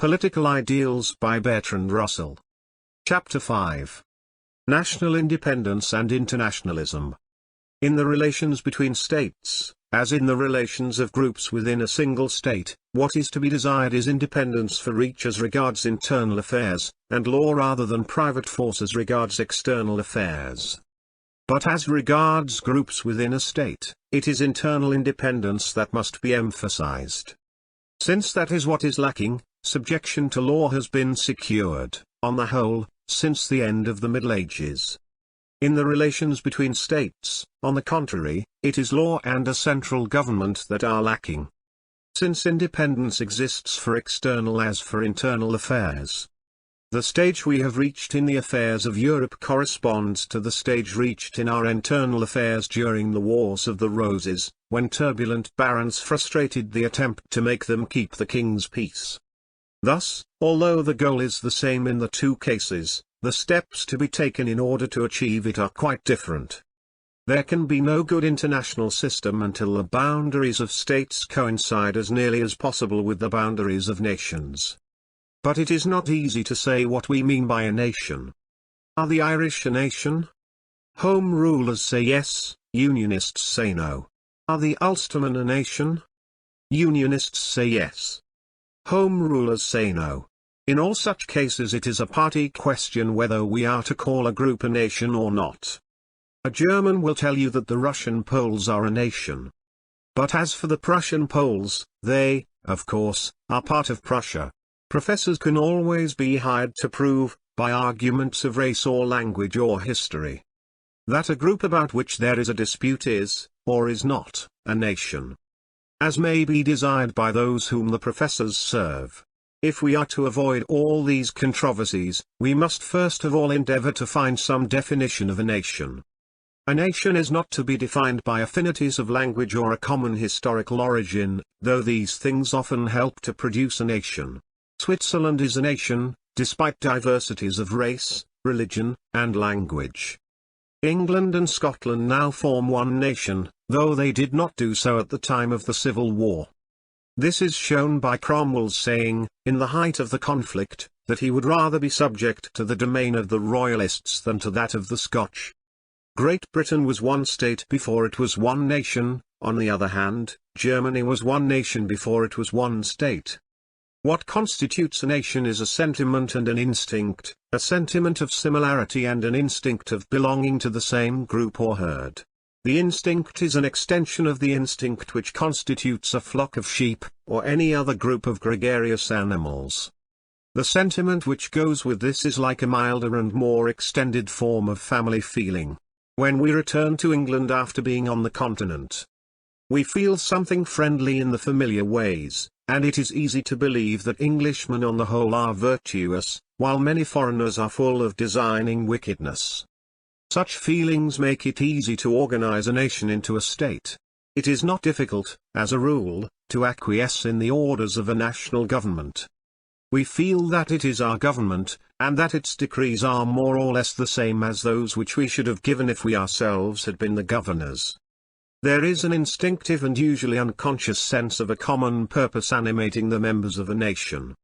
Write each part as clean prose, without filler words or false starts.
Political Ideals by Bertrand Russell. Chapter 5. National Independence and Internationalism. In the relations between states, as in the relations of groups within a single state, what is to be desired is independence for each as regards internal affairs, and law rather than private force as regards external affairs. But as regards groups within a state, it is internal independence that must be emphasized. Since that is what is lacking, subjection to law has been secured, on the whole, since the end of the Middle Ages. In the relations between states, on the contrary, it is law and a central government that are lacking. Since independence exists for external as for internal affairs, the stage we have reached in the affairs of Europe corresponds to the stage reached in our internal affairs during the Wars of the Roses, when turbulent barons frustrated the attempt to make them keep the king's peace. Thus, although the goal is the same in the two cases, the steps to be taken in order to achieve it are quite different. There can be no good international system until the boundaries of states coincide as nearly as possible with the boundaries of nations. But it is not easy to say what we mean by a nation. Are the Irish a nation? Home Rulers say yes, Unionists say no. Are the Ulstermen a nation? Unionists say yes. Home Rulers say no. In all such cases it is a party question whether we are to call a group a nation or not. A German will tell you that the Russian Poles are a nation. But as for the Prussian Poles, they, of course, are part of Prussia. Professors can always be hired to prove, by arguments of race or language or history, that a group about which there is a dispute is, or is not, a nation. As may be desired by those whom the professors serve. If we are to avoid all these controversies, we must first of all endeavor to find some definition of a nation. A nation is not to be defined by affinities of language or a common historical origin, though these things often help to produce a nation. Switzerland is a nation, despite diversities of race, religion, and language. England and Scotland now form one nation, though they did not do so at the time of the Civil War. This is shown by Cromwell's saying, in the height of the conflict, that he would rather be subject to the domain of the Royalists than to that of the Scotch. Great Britain was one state before it was one nation. On the other hand, Germany was one nation before it was one state. What constitutes a nation is a sentiment and an instinct, a sentiment of similarity and an instinct of belonging to the same group or herd. The instinct is an extension of the instinct which constitutes a flock of sheep, or any other group of gregarious animals. The sentiment which goes with this is like a milder and more extended form of family feeling. When we return to England after being on the continent, we feel something friendly in the familiar ways, and it is easy to believe that Englishmen on the whole are virtuous, while many foreigners are full of designing wickedness. Such feelings make it easy to organize a nation into a state. It is not difficult, as a rule, to acquiesce in the orders of a national government. We feel that it is our government, and that its decrees are more or less the same as those which we should have given if we ourselves had been the governors. There is an instinctive and usually unconscious sense of a common purpose animating the members of a nation.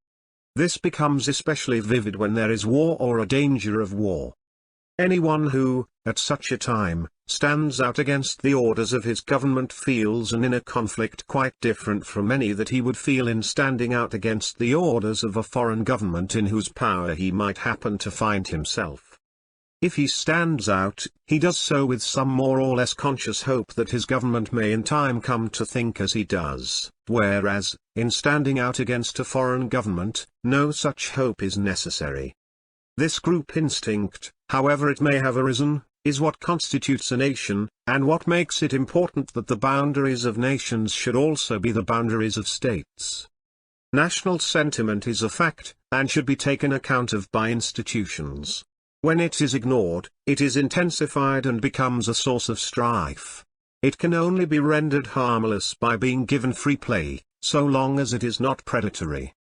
This becomes especially vivid when there is war or a danger of war. Anyone who, at such a time, stands out against the orders of his government feels an inner conflict quite different from any that he would feel in standing out against the orders of a foreign government in whose power he might happen to find himself. If he stands out, he does so with some more or less conscious hope that his government may in time come to think as he does, whereas, in standing out against a foreign government, no such hope is necessary. This group instinct, however it may have arisen, is what constitutes a nation, and what makes it important that the boundaries of nations should also be the boundaries of states. National sentiment is a fact, and should be taken account of by institutions. When it is ignored, it is intensified and becomes a source of strife. It can only be rendered harmless by being given free play, so long as it is not predatory.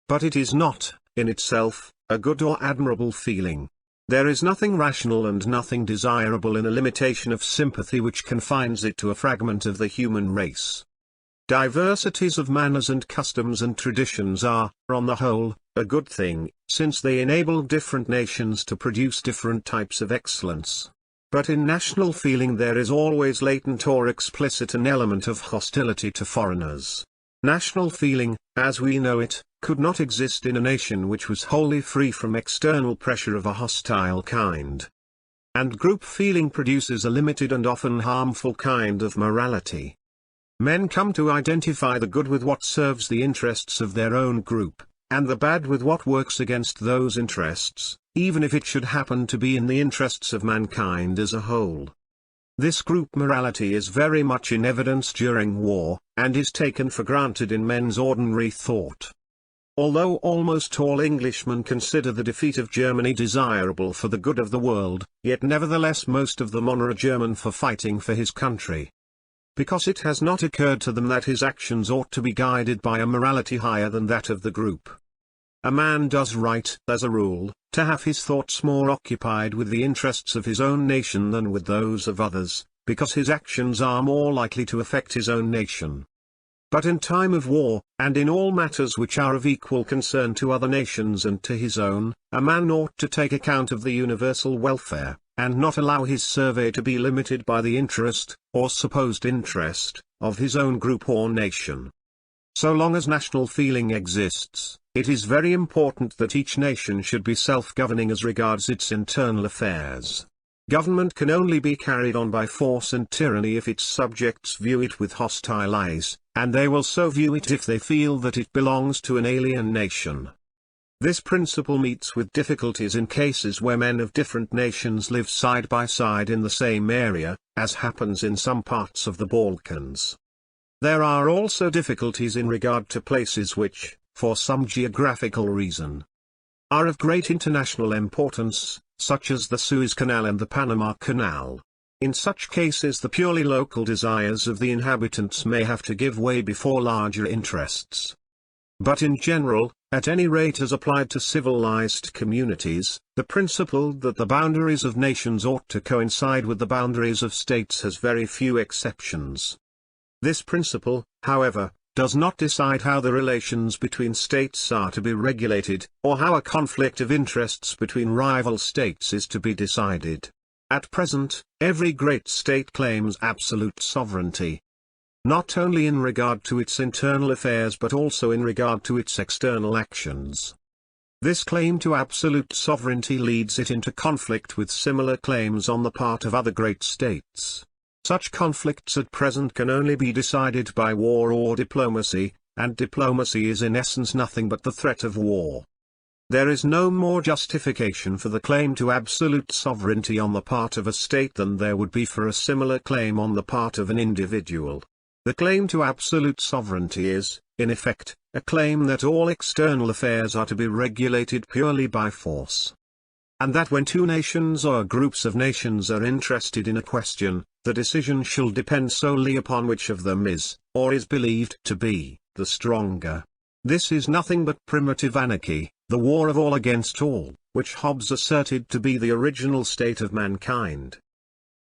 But it is not, in itself, a good or admirable feeling. There is nothing rational and nothing desirable in a limitation of sympathy which confines it to a fragment of the human race. Diversities of manners and customs and traditions are, on the whole, a good thing, since they enable different nations to produce different types of excellence. But in national feeling there is always latent or explicit an element of hostility to foreigners. National feeling, as we know it, could not exist in a nation which was wholly free from external pressure of a hostile kind. And group feeling produces a limited and often harmful kind of morality. Men come to identify the good with what serves the interests of their own group, and the bad with what works against those interests, even if it should happen to be in the interests of mankind as a whole. This group morality is very much in evidence during war, and is taken for granted in men's ordinary thought. Although almost all Englishmen consider the defeat of Germany desirable for the good of the world, yet nevertheless most of them honor a German for fighting for his country. Because it has not occurred to them that his actions ought to be guided by a morality higher than that of the group. A man does right, as a rule, to have his thoughts more occupied with the interests of his own nation than with those of others, because his actions are more likely to affect his own nation. But in time of war, and in all matters which are of equal concern to other nations and to his own, a man ought to take account of the universal welfare, and not allow his survey to be limited by the interest, or supposed interest, of his own group or nation. So long as national feeling exists, it is very important that each nation should be self-governing as regards its internal affairs. Government can only be carried on by force and tyranny if its subjects view it with hostile eyes, and they will so view it if they feel that it belongs to an alien nation. This principle meets with difficulties in cases where men of different nations live side by side in the same area, as happens in some parts of the Balkans. There are also difficulties in regard to places which, for some geographical reason, are of great international importance, such as the Suez Canal and the Panama Canal. In such cases the purely local desires of the inhabitants may have to give way before larger interests. But in general, at any rate as applied to civilized communities, the principle that the boundaries of nations ought to coincide with the boundaries of states has very few exceptions. This principle, however, does not decide how the relations between states are to be regulated, or how a conflict of interests between rival states is to be decided. At present, every great state claims absolute sovereignty, not only in regard to its internal affairs but also in regard to its external actions. This claim to absolute sovereignty leads it into conflict with similar claims on the part of other great states. Such conflicts at present can only be decided by war or diplomacy, and diplomacy is in essence nothing but the threat of war. There is no more justification for the claim to absolute sovereignty on the part of a state than there would be for a similar claim on the part of an individual. The claim to absolute sovereignty is, in effect, a claim that all external affairs are to be regulated purely by force. And that when two nations or groups of nations are interested in a question, the decision shall depend solely upon which of them is, or is believed to be, the stronger. This is nothing but primitive anarchy, the war of all against all, which Hobbes asserted to be the original state of mankind.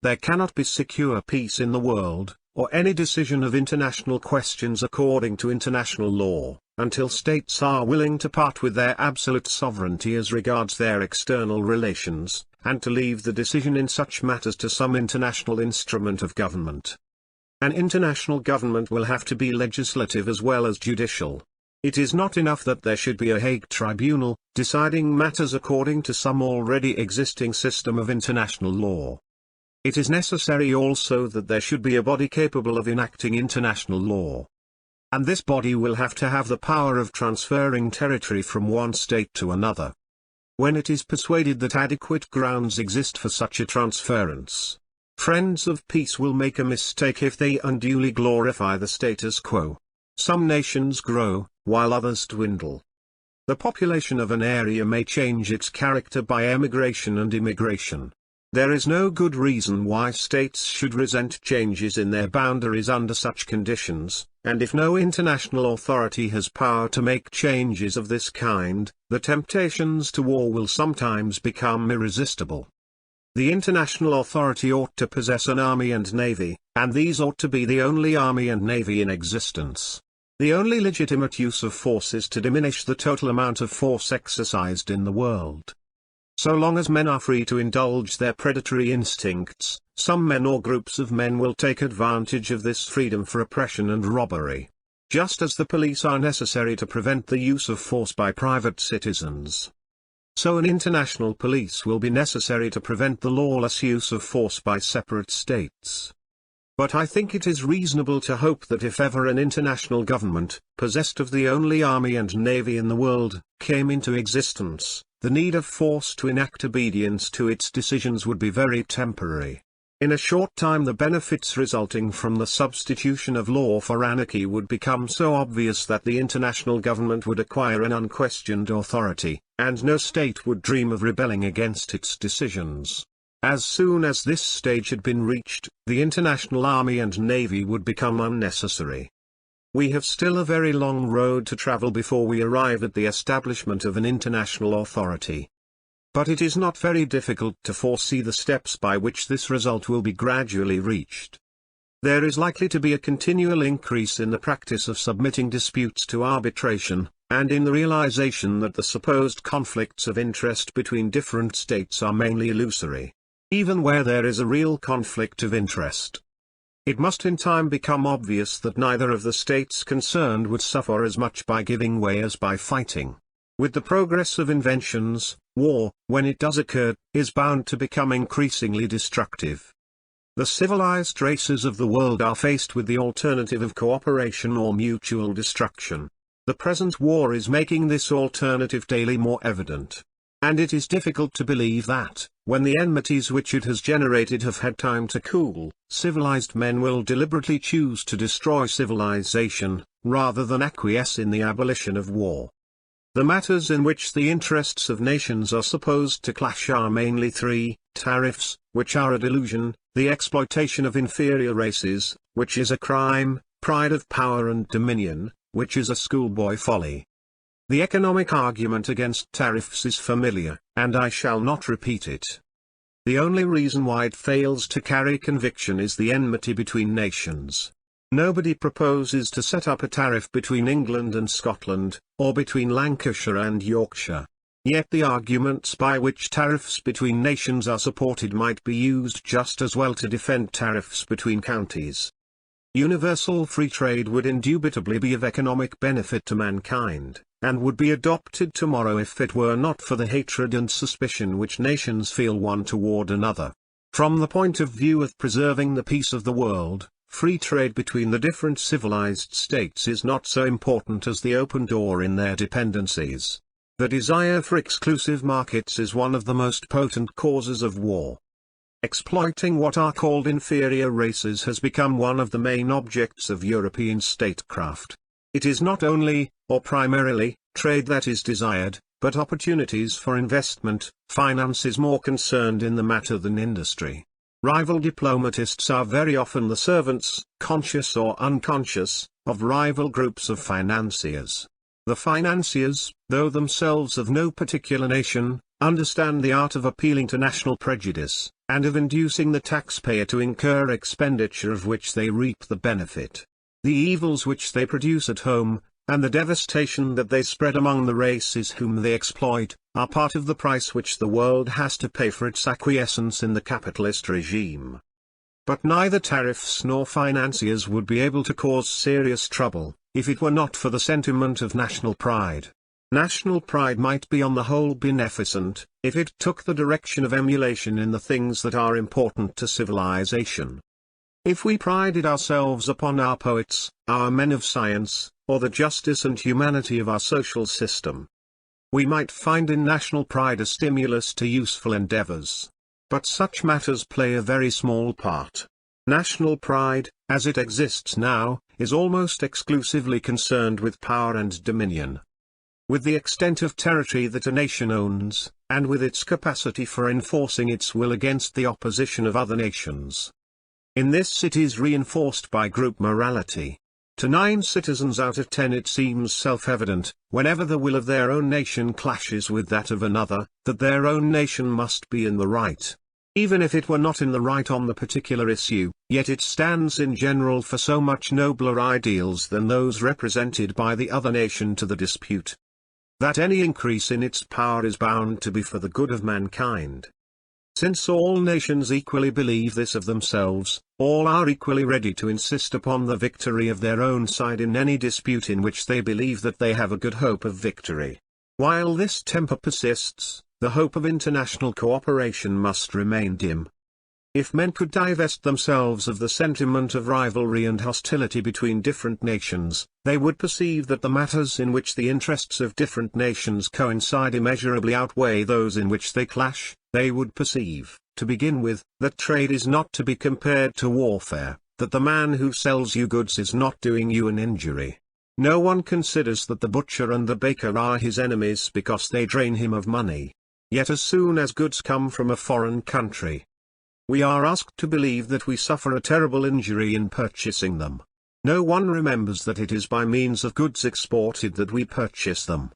There cannot be secure peace in the world, or any decision of international questions according to international law, until states are willing to part with their absolute sovereignty as regards their external relations, and to leave the decision in such matters to some international instrument of government. An international government will have to be legislative as well as judicial. It is not enough that there should be a Hague tribunal, deciding matters according to some already existing system of international law. It is necessary also that there should be a body capable of enacting international law. And this body will have to have the power of transferring territory from one state to another, when it is persuaded that adequate grounds exist for such a transference. Friends of peace will make a mistake if they unduly glorify the status quo. Some nations grow, while others dwindle. The population of an area may change its character by emigration and immigration. There is no good reason why states should resent changes in their boundaries under such conditions, and if no international authority has power to make changes of this kind, the temptations to war will sometimes become irresistible. The international authority ought to possess an army and navy, and these ought to be the only army and navy in existence. The only legitimate use of force is to diminish the total amount of force exercised in the world. So long as men are free to indulge their predatory instincts, some men or groups of men will take advantage of this freedom for oppression and robbery. Just as the police are necessary to prevent the use of force by private citizens, so an international police will be necessary to prevent the lawless use of force by separate states. But I think it is reasonable to hope that if ever an international government, possessed of the only army and navy in the world, came into existence, the need of force to enact obedience to its decisions would be very temporary. In a short time the benefits resulting from the substitution of law for anarchy would become so obvious that the international government would acquire an unquestioned authority, and no state would dream of rebelling against its decisions. As soon as this stage had been reached, the international army and navy would become unnecessary. We have still a very long road to travel before we arrive at the establishment of an international authority. But it is not very difficult to foresee the steps by which this result will be gradually reached. There is likely to be a continual increase in the practice of submitting disputes to arbitration, and in the realization that the supposed conflicts of interest between different states are mainly illusory. Even where there is a real conflict of interest, it must in time become obvious that neither of the states concerned would suffer as much by giving way as by fighting. With the progress of inventions, war, when it does occur, is bound to become increasingly destructive. The civilized races of the world are faced with the alternative of cooperation or mutual destruction. The present war is making this alternative daily more evident. And it is difficult to believe that, when the enmities which it has generated have had time to cool, civilized men will deliberately choose to destroy civilization, rather than acquiesce in the abolition of war. The matters in which the interests of nations are supposed to clash are mainly three: tariffs, which are a delusion; the exploitation of inferior races, which is a crime; pride of power and dominion, which is a schoolboy folly. The economic argument against tariffs is familiar, and I shall not repeat it. The only reason why it fails to carry conviction is the enmity between nations. Nobody proposes to set up a tariff between England and Scotland, or between Lancashire and Yorkshire. Yet the arguments by which tariffs between nations are supported might be used just as well to defend tariffs between counties. Universal free trade would indubitably be of economic benefit to mankind, and would be adopted tomorrow if it were not for the hatred and suspicion which nations feel one toward another. From the point of view of preserving the peace of the world, free trade between the different civilized states is not so important as the open door in their dependencies. The desire for exclusive markets is one of the most potent causes of war. Exploiting what are called inferior races has become one of the main objects of European statecraft. It is not only, or primarily, trade that is desired, but opportunities for investment. Finance is more concerned in the matter than industry. Rival diplomatists are very often the servants, conscious or unconscious, of rival groups of financiers. The financiers, though themselves of no particular nation, understand the art of appealing to national prejudice, and of inducing the taxpayer to incur expenditure of which they reap the benefit. The evils which they produce at home, and the devastation that they spread among the races whom they exploit, are part of the price which the world has to pay for its acquiescence in the capitalist regime. But neither tariffs nor financiers would be able to cause serious trouble, if it were not for the sentiment of national pride. National pride might be on the whole beneficent, if it took the direction of emulation in the things that are important to civilization. If we prided ourselves upon our poets, our men of science, or the justice and humanity of our social system, we might find in national pride a stimulus to useful endeavors. But such matters play a very small part. National pride, as it exists now, is almost exclusively concerned with power and dominion. With the extent of territory that a nation owns, and with its capacity for enforcing its will against the opposition of other nations. In this it is reinforced by group morality. To 9 citizens out of 10 it seems self-evident, whenever the will of their own nation clashes with that of another, that their own nation must be in the right. Even if it were not in the right on the particular issue, yet it stands in general for so much nobler ideals than those represented by the other nation to the dispute, that any increase in its power is bound to be for the good of mankind. Since all nations equally believe this of themselves, all are equally ready to insist upon the victory of their own side in any dispute in which they believe that they have a good hope of victory. While this temper persists, the hope of international cooperation must remain dim. If men could divest themselves of the sentiment of rivalry and hostility between different nations, they would perceive that the matters in which the interests of different nations coincide immeasurably outweigh those in which they clash. They would perceive, to begin with, that trade is not to be compared to warfare, that the man who sells you goods is not doing you an injury. No one considers that the butcher and the baker are his enemies because they drain him of money. Yet as soon as goods come from a foreign country, we are asked to believe that we suffer a terrible injury in purchasing them. No one remembers that it is by means of goods exported that we purchase them.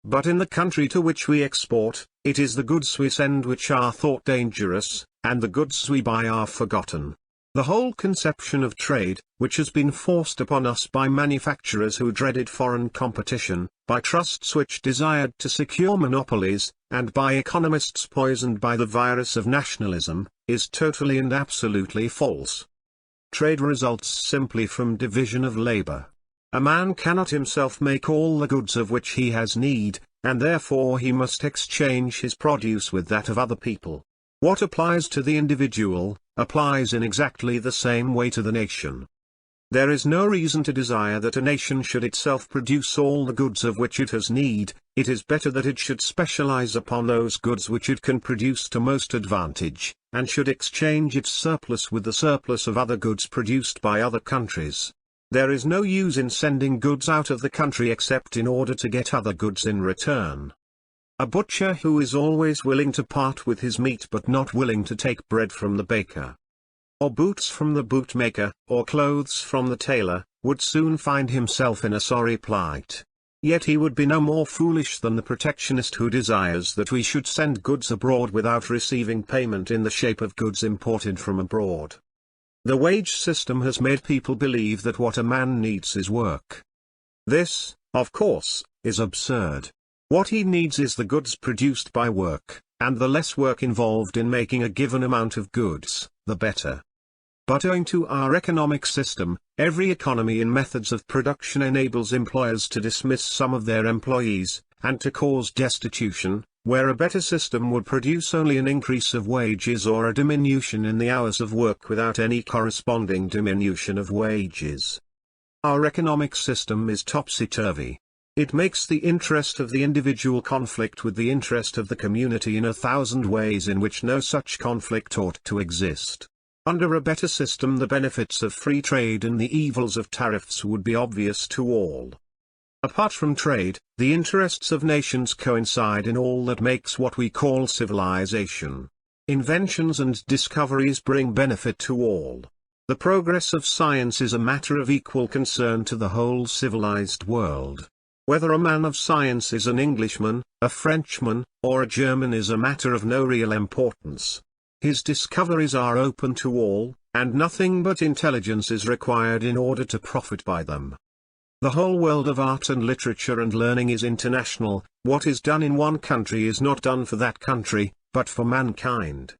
But in the country to which we export, it is the goods we send which are thought dangerous, and the goods we buy are forgotten. The whole conception of trade, which has been forced upon us by manufacturers who dreaded foreign competition, by trusts which desired to secure monopolies, and by economists poisoned by the virus of nationalism, is totally and absolutely false. Trade results simply from division of labor. A man cannot himself make all the goods of which he has need, and therefore he must exchange his produce with that of other people. What applies to the individual, applies in exactly the same way to the nation. There is no reason to desire that a nation should itself produce all the goods of which it has need. It is better that it should specialize upon those goods which it can produce to most advantage, and should exchange its surplus with the surplus of other goods produced by other countries. There is no use in sending goods out of the country except in order to get other goods in return. A butcher who is always willing to part with his meat but not willing to take bread from the baker, or boots from the bootmaker, or clothes from the tailor, would soon find himself in a sorry plight. Yet he would be no more foolish than the protectionist who desires that we should send goods abroad without receiving payment in the shape of goods imported from abroad. The wage system has made people believe that what a man needs is work. This, of course, is absurd. What he needs is the goods produced by work, and the less work involved in making a given amount of goods, the better. But owing to our economic system, every economy in methods of production enables employers to dismiss some of their employees, and to cause destitution, where a better system would produce only an increase of wages or a diminution in the hours of work without any corresponding diminution of wages. Our economic system is topsy-turvy. It makes the interest of the individual conflict with the interest of the community in 1,000 ways in which no such conflict ought to exist. Under a better system the benefits of free trade and the evils of tariffs would be obvious to all. Apart from trade, the interests of nations coincide in all that makes what we call civilization. Inventions and discoveries bring benefit to all. The progress of science is a matter of equal concern to the whole civilized world. Whether a man of science is an Englishman, a Frenchman, or a German is a matter of no real importance. His discoveries are open to all, and nothing but intelligence is required in order to profit by them. The whole world of art and literature and learning is international. What is done in one country is not done for that country, but for mankind.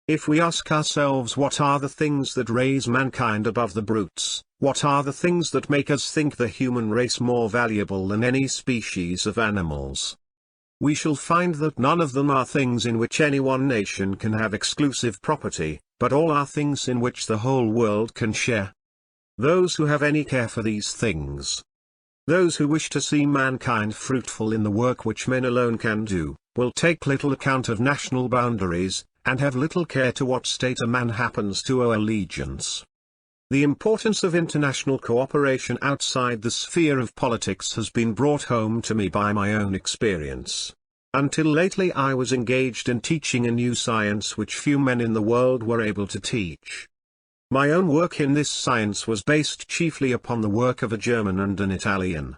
If we ask ourselves what are the things that raise mankind above the brutes, what are the things that make us think the human race more valuable than any species of animals, we shall find that none of them are things in which any one nation can have exclusive property, but all are things in which the whole world can share. Those who have any care for these things, those who wish to see mankind fruitful in the work which men alone can do, will take little account of national boundaries, and have little care to what state a man happens to owe allegiance. The importance of international cooperation outside the sphere of politics has been brought home to me by my own experience. Until lately I was engaged in teaching a new science which few men in the world were able to teach. My own work in this science was based chiefly upon the work of a German and an Italian.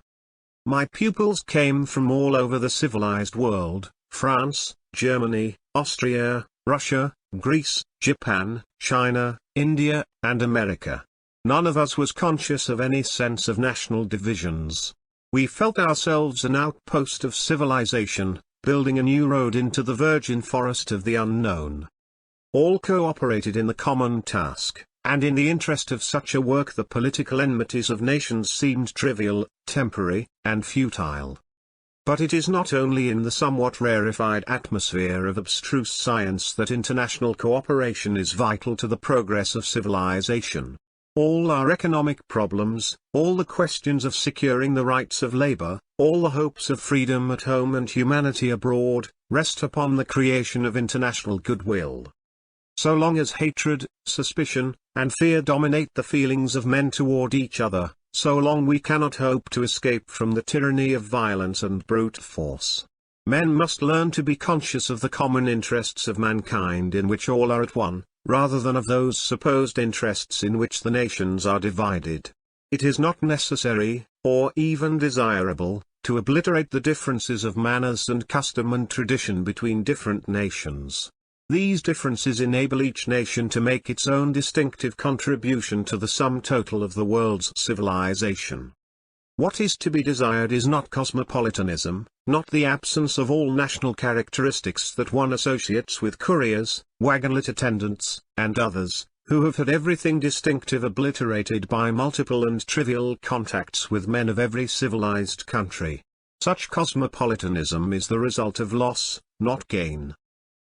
My pupils came from all over the civilized world: France, Germany, Austria, Russia, Greece, Japan, China, India, and America. None of us was conscious of any sense of national divisions. We felt ourselves an outpost of civilization, building a new road into the virgin forest of the unknown. All cooperated in the common task, and in the interest of such a work the political enmities of nations seemed trivial, temporary, and futile. But it is not only in the somewhat rarefied atmosphere of abstruse science that international cooperation is vital to the progress of civilization. All our economic problems, all the questions of securing the rights of labor, all the hopes of freedom at home and humanity abroad, rest upon the creation of international goodwill. So long as hatred, suspicion, and fear dominate the feelings of men toward each other, so long we cannot hope to escape from the tyranny of violence and brute force. Men must learn to be conscious of the common interests of mankind in which all are at one, rather than of those supposed interests in which the nations are divided. It is not necessary, or even desirable, to obliterate the differences of manners and custom and tradition between different nations. These differences enable each nation to make its own distinctive contribution to the sum total of the world's civilization. What is to be desired is not cosmopolitanism, not the absence of all national characteristics that one associates with couriers, wagonlit attendants, and others, who have had everything distinctive obliterated by multiple and trivial contacts with men of every civilized country. Such cosmopolitanism is the result of loss, not gain.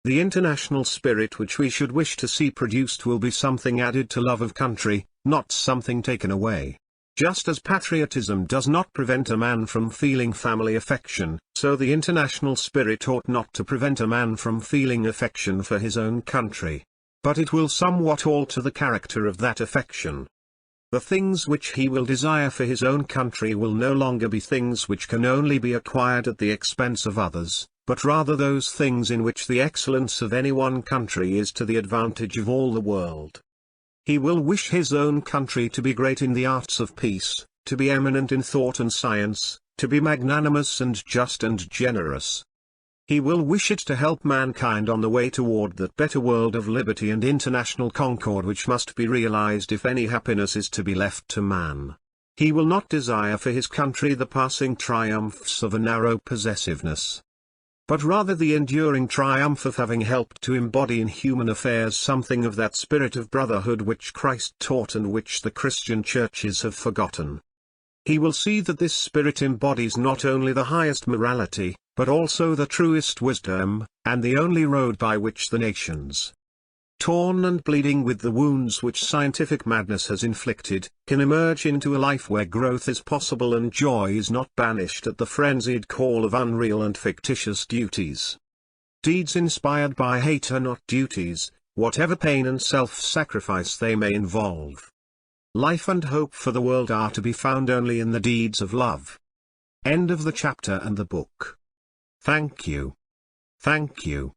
The international spirit which we should wish to see produced will be something added to love of country, not something taken away. Just as patriotism does not prevent a man from feeling family affection, so the international spirit ought not to prevent a man from feeling affection for his own country. But it will somewhat alter the character of that affection. The things which he will desire for his own country will no longer be things which can only be acquired at the expense of others, but rather those things in which the excellence of any one country is to the advantage of all the world. He will wish his own country to be great in the arts of peace, to be eminent in thought and science, to be magnanimous and just and generous. He will wish it to help mankind on the way toward that better world of liberty and international concord which must be realized if any happiness is to be left to man. He will not desire for his country the passing triumphs of a narrow possessiveness, but rather the enduring triumph of having helped to embody in human affairs something of that spirit of brotherhood which Christ taught and which the Christian churches have forgotten. He will see that this spirit embodies not only the highest morality, but also the truest wisdom, and the only road by which the nations, torn and bleeding with the wounds which scientific madness has inflicted, can emerge into a life where growth is possible and joy is not banished at the frenzied call of unreal and fictitious duties. Deeds inspired by hate are not duties, whatever pain and self-sacrifice they may involve. Life and hope for the world are to be found only in the deeds of love. End of the chapter and the book. Thank you. Thank you.